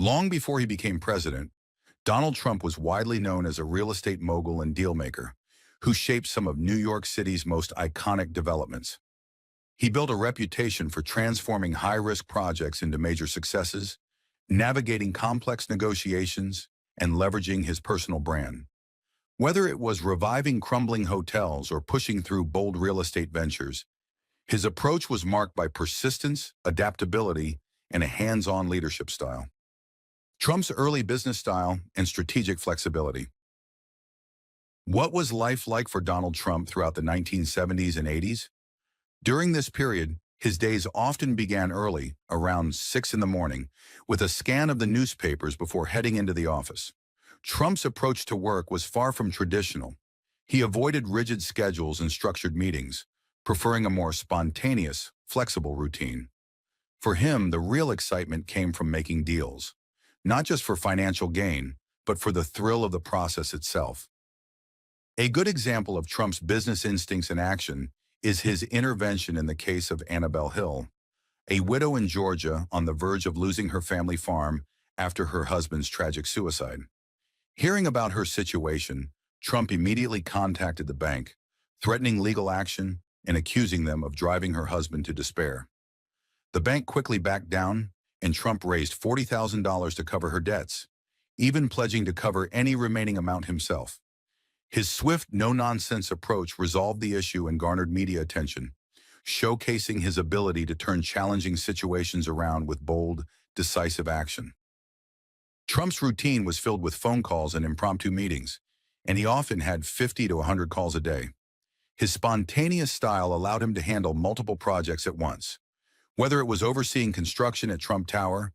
Long before he became president, Donald Trump was widely known as a real estate mogul and dealmaker who shaped some of New York City's most iconic developments. He built a reputation for transforming high-risk projects into major successes, navigating complex negotiations, and leveraging his personal brand. Whether it was reviving crumbling hotels or pushing through bold real estate ventures, his approach was marked by persistence, adaptability, and a hands-on leadership style. Trump's early business style and strategic flexibility. What was life like for Donald Trump throughout the 1970s and 80s? During this period, his days often began early, around 6 in the morning, with a scan of the newspapers before heading into the office. Trump's approach to work was far from traditional. He avoided rigid schedules and structured meetings, preferring a more spontaneous, flexible routine. For him, the real excitement came from making deals, not just for financial gain, but for the thrill of the process itself. A good example of Trump's business instincts in action is his intervention in the case of Annabelle Hill, a widow in Georgia on the verge of losing her family farm after her husband's tragic suicide. Hearing about her situation, Trump immediately contacted the bank, threatening legal action and accusing them of driving her husband to despair. The bank quickly backed down, and Trump raised $40,000 to cover her debts, even pledging to cover any remaining amount himself. His swift, no-nonsense approach resolved the issue and garnered media attention, showcasing his ability to turn challenging situations around with bold, decisive action. Trump's routine was filled with phone calls and impromptu meetings, and he often had 50 to 100 calls a day. His spontaneous style allowed him to handle multiple projects at once. Whether it was overseeing construction at Trump Tower,